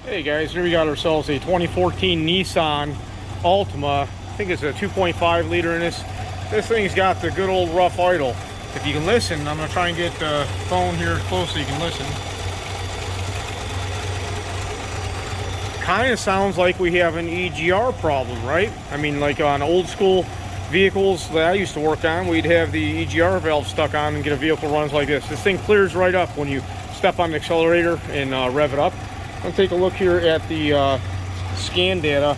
Hey guys, here we got ourselves a 2014 Nissan Altima. I think it's a 2.5 liter in this. This thing's got the good old rough idle. If you can listen, I'm going to try and get the phone here close so you can listen. Kind of sounds like we have an EGR problem, right? I mean, like on old school vehicles that I used to work on, we'd have the EGR valve stuck on and get a vehicle runs like this. This thing clears right up when you step on the accelerator and rev it up. I'm going to take a look here at the scan data.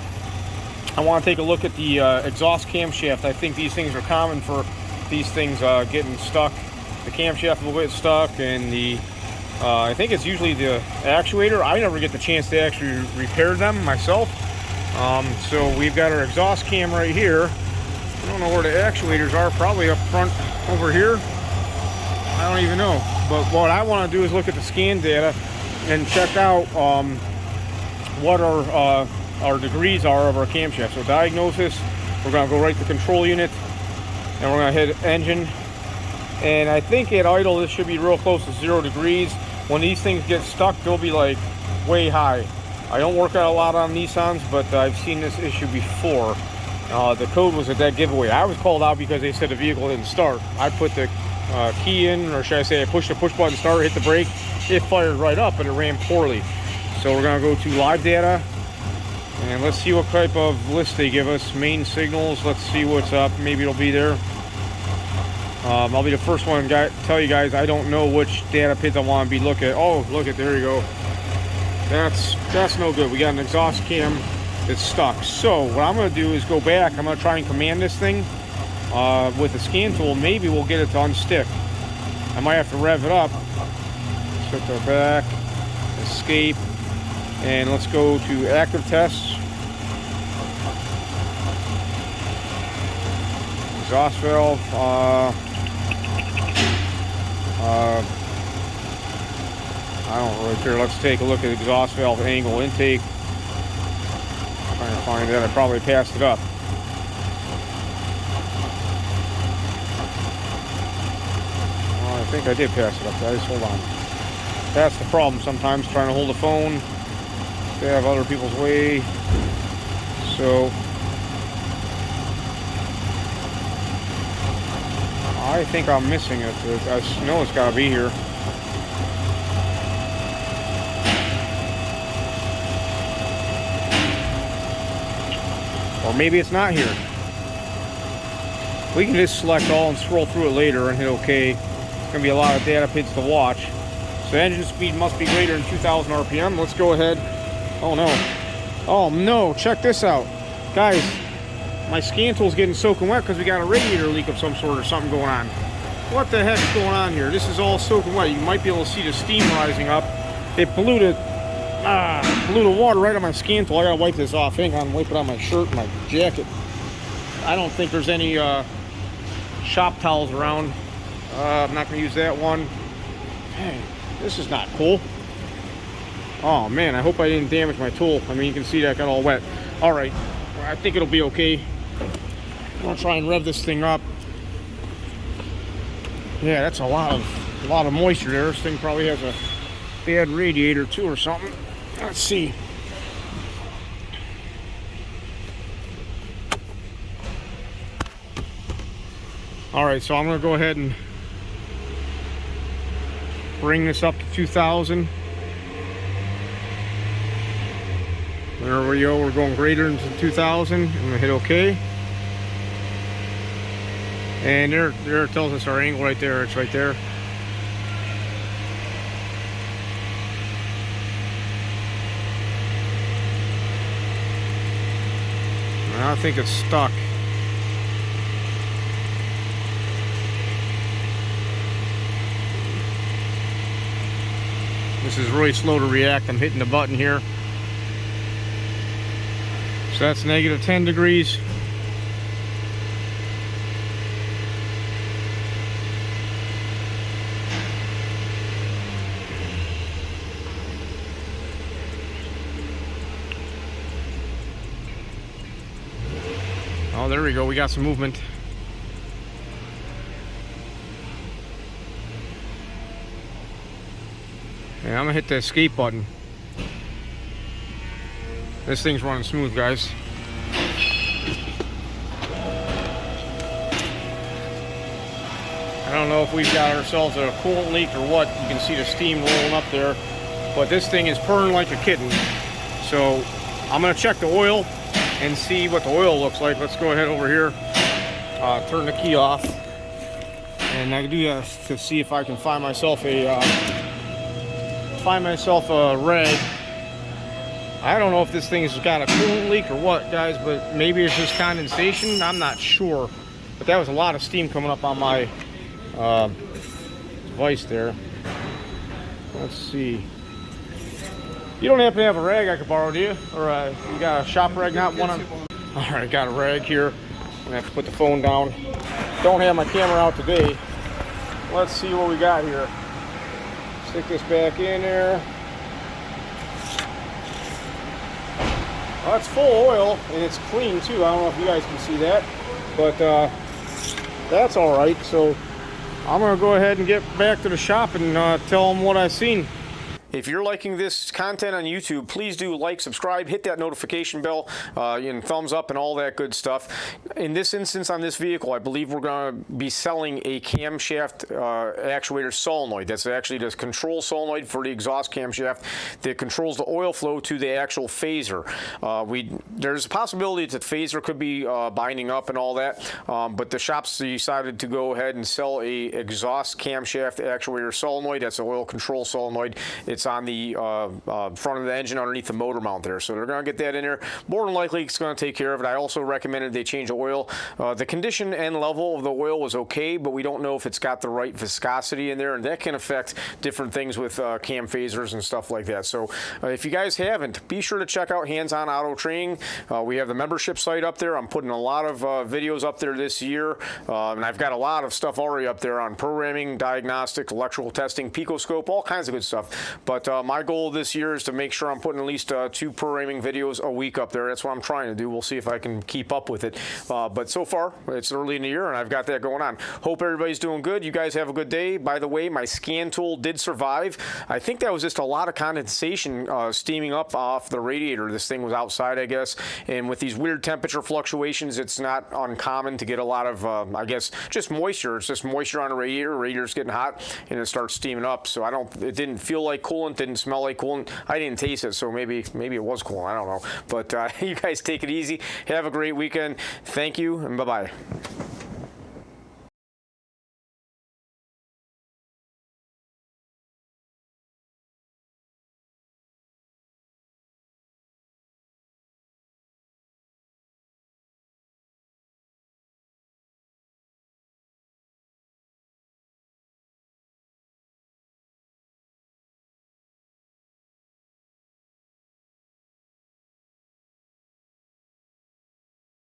I want to take a look at the exhaust camshaft. I think these things are common for these things getting stuck. The camshaft will get stuck, and the I think it's usually the actuator. I never get the chance to actually repair them myself. So we've got our exhaust cam right here. I don't know where the actuators are. Probably up front over here. I don't even know. But what I want to do is look at the scan data and check out what our degrees are of our camshaft. So diagnosis, we're going to go right to control unit, and we're going to hit engine. And I think at idle this should be real close to 0 degrees. When these things get stuck, they'll be like way high. I don't work out a lot on Nissans, but I've seen this issue before. The code was a dead giveaway. I was called out because they said the vehicle didn't start. I put the key in, or should I say I pushed the push button to start, hit the brake, it fired right up and it ran poorly. So we're going to go to live data and let's see what type of list they give us. Main signals, let's see what's up. Maybe it'll be there. I'll be the first one to tell you guys I don't know which data pins I want to be looking at. Oh, look at, there you go. That's no good. We got an exhaust cam that's stuck. So what I'm going to do is go back. I'm going to try and command this thing with the scan tool. Maybe we'll get it to unstick. I might have to rev it up. Set our back, escape, and let's go to active tests. Exhaust valve. I don't really care. Let's take a look at exhaust valve angle intake. Trying to find that. I probably passed it up. I think I did pass it up, guys. Hold on. That's the problem sometimes, trying to hold the phone. They have other people's way. So I think I'm missing it. I know it's got to be here. Or maybe it's not here. We can just select all and scroll through it later and hit OK. It's going to be a lot of data pins to watch. So engine speed must be greater than 2,000 RPM. Let's go ahead. Oh no. Oh no, check this out. Guys, my scan tool's getting soaking wet because we got a radiator leak of some sort or something going on. What the heck's going on here? This is all soaking wet. You might be able to see the steam rising up. It blew the water right on my scan tool. I gotta wipe this off. Hang on, wipe it on my shirt and my jacket. I don't think there's any shop towels around. I'm not gonna use that one. Dang, this is not cool. Oh man, I hope I didn't damage my tool. I mean, you can see that got all wet. All right, I think it'll be okay. I'm gonna try and rev this thing up. Yeah, that's a lot of moisture there. This thing probably has a bad radiator too or something. Let's see. All right, so I'm gonna go ahead and bring this up to 2,000. There we go. We're going greater than 2,000. I'm gonna hit OK. And there it tells us our angle right there. It's right there. And I think it's stuck. This is really slow to react. I'm hitting the button here. So that's negative 10 degrees. Oh, there we go. We got some movement. And I'm gonna hit the escape button. This thing's running smooth, guys. I don't know if we've got ourselves a coolant leak or what. You can see the steam rolling up there, but this thing is purring like a kitten. So I'm gonna check the oil and see what the oil looks like. Let's go ahead over here, turn the key off, and I do that to see if I can find myself a rag. I don't know if this thing has got a coolant leak or what, guys, but maybe it's just condensation. I'm not sure, but that was a lot of steam coming up on my device there. Let's see. You don't happen to have a rag I could borrow, do you? Or you got a shop rag, not one on? All right, got a rag here. I'm gonna have to put the phone down. Don't have my camera out today. Let's see what we got here. Stick this back in there. Well, that's full oil and it's clean too. I don't know if you guys can see that, but that's all right. So I'm gonna go ahead and get back to the shop and tell them what I've seen. If you're liking this content on YouTube, please do like, subscribe, hit that notification bell, and thumbs up and all that good stuff. In this instance on this vehicle, I believe we're going to be selling a camshaft actuator solenoid. That's actually the control solenoid for the exhaust camshaft that controls the oil flow to the actual phaser. There's a possibility that the phaser could be binding up and all that, but the shops decided to go ahead and sell a exhaust camshaft actuator solenoid. That's an oil control solenoid. It's on the front of the engine underneath the motor mount there. So they're going to get that in there. More than likely, it's going to take care of it. I also recommended they change the oil. The condition and level of the oil was okay, but we don't know if it's got the right viscosity in there, and that can affect different things with cam phasers and stuff like that. So if you guys haven't, be sure to check out Hands On Auto Training. We have the membership site up there. I'm putting a lot of videos up there this year, and I've got a lot of stuff already up there on programming, diagnostic, electrical testing, picoscope, all kinds of good stuff. But my goal this year is to make sure I'm putting at least 2 programming videos a week up there. That's what I'm trying to do. We'll see if I can keep up with it. But so far, it's early in the year, and I've got that going on. Hope everybody's doing good. You guys have a good day. By the way, my scan tool did survive. I think that was just a lot of condensation steaming up off the radiator. This thing was outside, I guess. And with these weird temperature fluctuations, it's not uncommon to get a lot of, I guess, just moisture. It's just moisture on the radiator. Radiator's getting hot, and it starts steaming up. So it didn't feel like coolant, didn't smell like coolant. I didn't taste it, so maybe it was coolant. I don't know. But you guys take it easy. Have a great weekend. Thank you, and bye-bye.